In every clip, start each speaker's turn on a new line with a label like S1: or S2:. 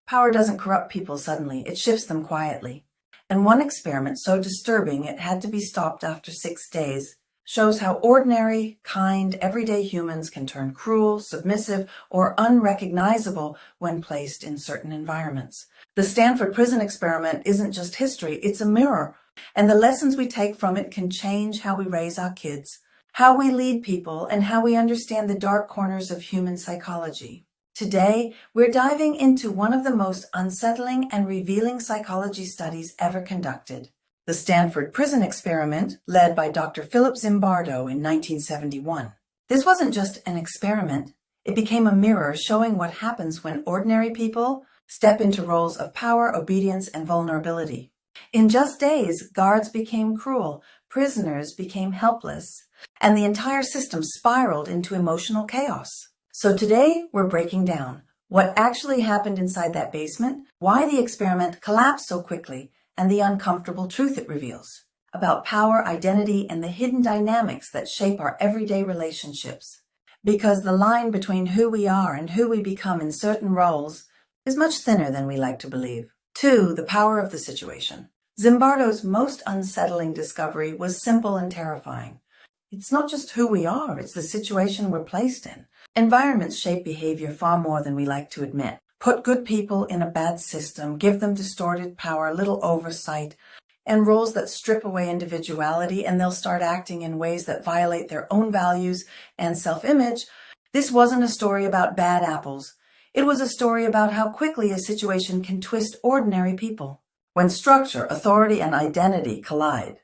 S1: Power doesn't corrupt people suddenly, it shifts them quietly. And one experiment so disturbing it had to be stopped after 6 days shows how ordinary, kind, everyday humans can turn cruel, submissive, or unrecognizable when placed in certain environments. The Stanford Prison Experiment isn't just history, it's a mirror, and the lessons we take from it can change how we raise our kids, how we lead people, and how we understand the dark corners of human psychology. Today, we're diving into one of the most unsettling and revealing psychology studies ever conducted. The Stanford Prison Experiment, led by Dr. Philip Zimbardo in 1971. This wasn't just an experiment. It became a mirror showing what happens when ordinary people step into roles of power, obedience, and vulnerability. In just days, guards became cruel, prisoners became helpless, and the entire system spiraled into emotional chaos. So today, we're breaking down what actually happened inside that basement, why the experiment collapsed so quickly, and the uncomfortable truth it reveals about power, identity, and the hidden dynamics that shape our everyday relationships. Because the line between who we are and who we become in certain roles is much thinner than we like to believe. 2. The power of the situation. Zimbardo's most unsettling discovery was simple and terrifying. It's not just who we are, it's the situation we're placed in. Environments shape behavior far more than we like to admit. Put good people in a bad system, give them distorted power, little oversight, and roles that strip away individuality, and they'll start acting in ways that violate their own values and self-image. This wasn't a story about bad apples. It was a story about how quickly a situation can twist ordinary people when structure, authority, and identity collide.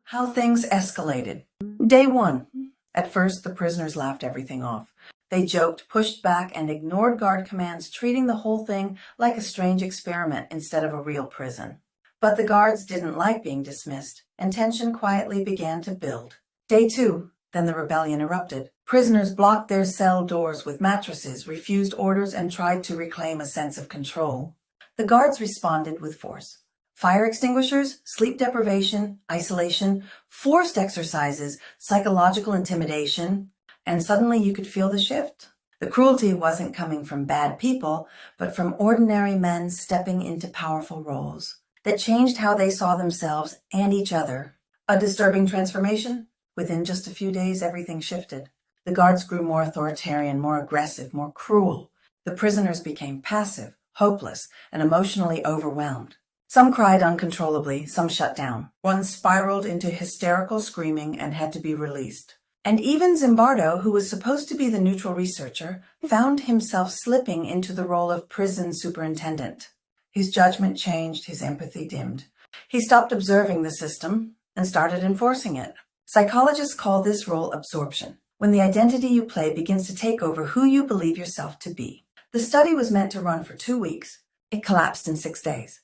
S1: How things escalated. Day 1. At first, the prisoners laughed everything off. They joked, pushed back, and ignored guard commands, treating the whole thing like a strange experiment instead of a real prison. But the guards didn't like being dismissed, and tension quietly began to build. Day 2. Then the rebellion erupted. Prisoners blocked their cell doors with mattresses, refused orders, and tried to reclaim a sense of control. The guards responded with force. Fire extinguishers, sleep deprivation, isolation, forced exercises, psychological intimidation, and suddenly you could feel the shift. The cruelty wasn't coming from bad people, but from ordinary men stepping into powerful roles that changed how they saw themselves and each other. A disturbing transformation? Within just a few days, everything shifted. The guards grew more authoritarian, more aggressive, more cruel. The prisoners became passive, hopeless, and emotionally overwhelmed. Some cried uncontrollably, some shut down. One spiraled into hysterical screaming and had to be released. And even Zimbardo, who was supposed to be the neutral researcher, found himself slipping into the role of prison superintendent. His judgment changed, his empathy dimmed. He stopped observing the system and started enforcing it. Psychologists call this role absorption, when the identity you play begins to take over who you believe yourself to be. The study was meant to run for 2 weeks. It collapsed in 6 days.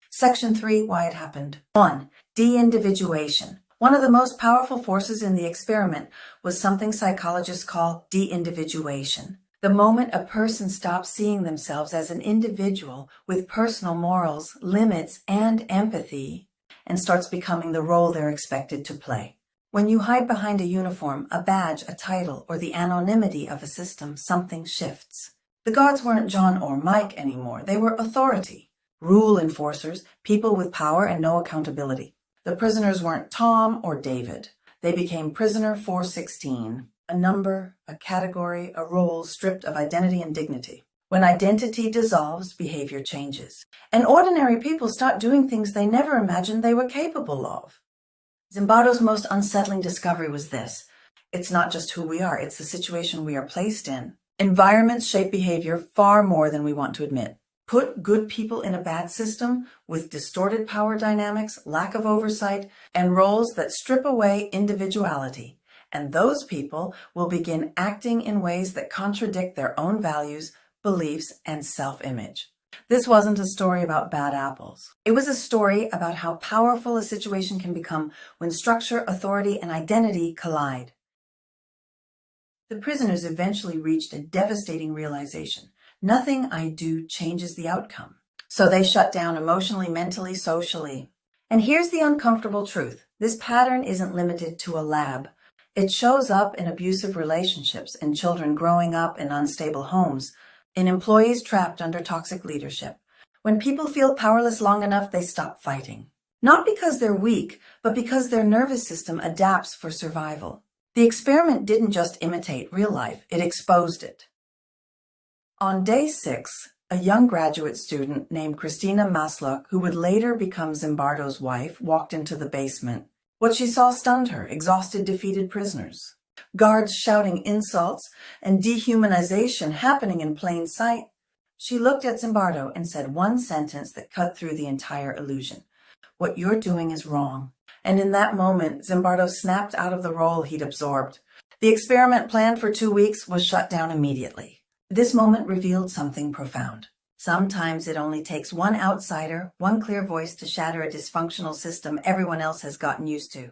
S1: Section 3, why it happened. 1. De-individuation. One of the most powerful forces in the experiment was something psychologists call de-individuation. The moment a person stops seeing themselves as an individual with personal morals, limits, and empathy, and starts becoming the role they're expected to play. When you hide behind a uniform, a badge, a title, or the anonymity of a system, something shifts. The guards weren't John or Mike anymore. They were authority, rule enforcers, people with power and no accountability. The prisoners weren't Tom or David. They became prisoner 416, a number, a category, a role stripped of identity and dignity. When identity dissolves, behavior changes. And ordinary people start doing things they never imagined they were capable of. Zimbardo's most unsettling discovery was this. It's not just who we are, it's the situation we are placed in. Environments shape behavior far more than we want to admit. Put good people in a bad system with distorted power dynamics, lack of oversight, and roles that strip away individuality. And those people will begin acting in ways that contradict their own values, beliefs, and self-image. This wasn't a story about bad apples. It was a story about how powerful a situation can become when structure, authority, and identity collide. The prisoners eventually reached a devastating realization. Nothing I do changes the outcome. So they shut down emotionally, mentally, socially. And here's the uncomfortable truth. This pattern isn't limited to a lab. It shows up in abusive relationships, in children growing up in unstable homes, in employees trapped under toxic leadership. When people feel powerless long enough, they stop fighting. Not because they're weak, but because their nervous system adapts for survival. The experiment didn't just imitate real life, it exposed it. On day 6, a young graduate student named Christina Masluk, who would later become Zimbardo's wife, walked into the basement. What she saw stunned her: exhausted, defeated prisoners. Guards shouting insults and dehumanization happening in plain sight. She looked at Zimbardo and said one sentence that cut through the entire illusion: "What you're doing is wrong." And in that moment, Zimbardo snapped out of the role he'd absorbed. The experiment, planned for 2 weeks, was shut down immediately. This moment revealed something profound. Sometimes it only takes one outsider, one clear voice to shatter a dysfunctional system everyone else has gotten used to.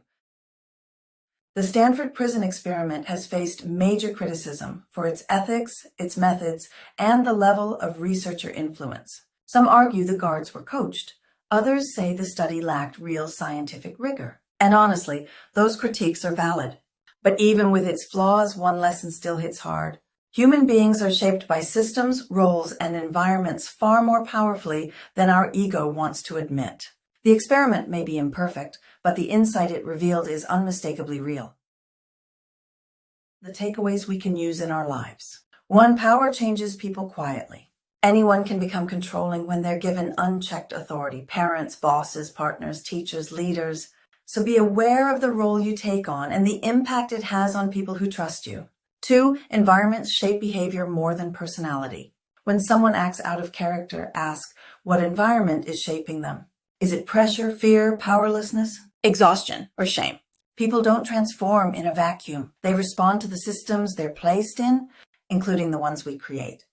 S1: The Stanford Prison Experiment has faced major criticism for its ethics, its methods, and the level of researcher influence. Some argue the guards were coached. Others say the study lacked real scientific rigor. And honestly, those critiques are valid. But even with its flaws, one lesson still hits hard. Human beings are shaped by systems, roles, and environments far more powerfully than our ego wants to admit. The experiment may be imperfect, but the insight it revealed is unmistakably real. The takeaways we can use in our lives. 1. Power changes people quietly. Anyone can become controlling when they're given unchecked authority: parents, bosses, partners, teachers, leaders. So be aware of the role you take on and the impact it has on people who trust you. 2. Environments shape behavior more than personality. When someone acts out of character, ask what environment is shaping them. Is it pressure, fear, powerlessness, exhaustion, or shame? People don't transform in a vacuum. They respond to the systems they're placed in, including the ones we create.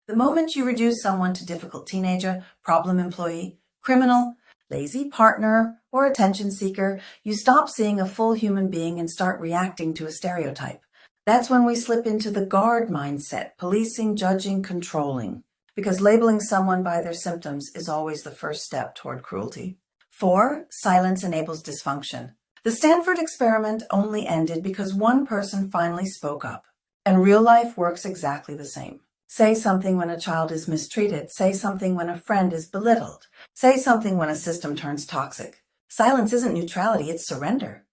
S1: The moment you reduce someone to difficult teenager, problem employee, criminal, lazy partner, or attention seeker, you stop seeing a full human being and start reacting to a stereotype. That's when we slip into the guard mindset: policing, judging, controlling. Because labeling someone by their symptoms is always the first step toward cruelty. 4. Silence enables dysfunction. The Stanford experiment only ended because one person finally spoke up. And real life works exactly the same. Say something when a child is mistreated. Say something when a friend is belittled. Say something when a system turns toxic. Silence isn't neutrality, it's surrender.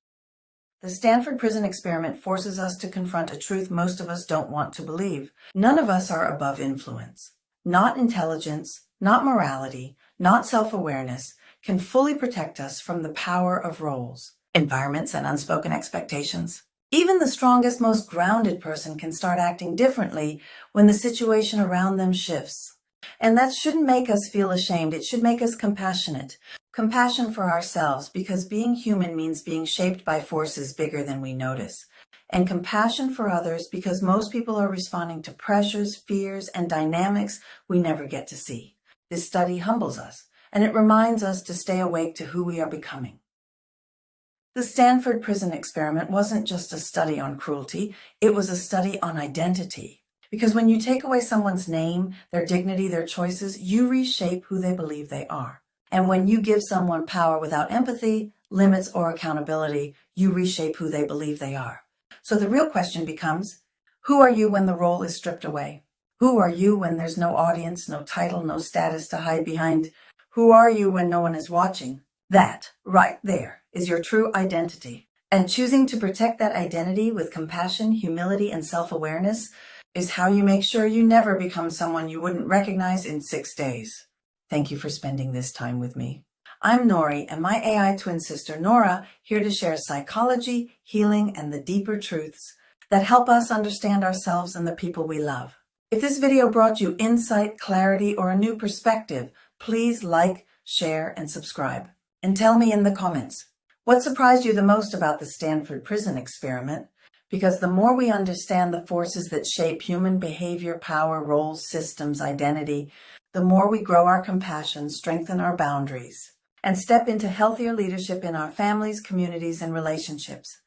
S1: The Stanford Prison Experiment forces us to confront a truth most of us don't want to believe. None of us are above influence. Not intelligence, not morality, not self-awareness can fully protect us from the power of roles, environments, and unspoken expectations. Even the strongest, most grounded person can start acting differently when the situation around them shifts. And that shouldn't make us feel ashamed. It should make us compassionate. Compassion for ourselves, because being human means being shaped by forces bigger than we notice. And compassion for others, because most people are responding to pressures, fears, and dynamics we never get to see. This study humbles us, and it reminds us to stay awake to who we are becoming. The Stanford Prison Experiment wasn't just a study on cruelty, it was a study on identity. Because when you take away someone's name, their dignity, their choices, you reshape who they believe they are. And when you give someone power without empathy, limits, or accountability, you reshape who they believe they are. So the real question becomes, who are you when the role is stripped away? Who are you when there's no audience, no title, no status to hide behind? Who are you when no one is watching? That, right there, is your true identity. And choosing to protect that identity with compassion, humility, and self-awareness is how you make sure you never become someone you wouldn't recognize in 6 days. Thank you for spending this time with me. I'm Nori, and my AI twin sister Nora, here to share psychology, healing, and the deeper truths that help us understand ourselves and the people we love. If this video brought you insight, clarity, or a new perspective, please like, share, and subscribe. And tell me in the comments, what surprised you the most about the Stanford Prison Experiment? Because the more we understand the forces that shape human behavior, power, roles, systems, identity, the more we grow our compassion, strengthen our boundaries, and step into healthier leadership in our families, communities, and relationships.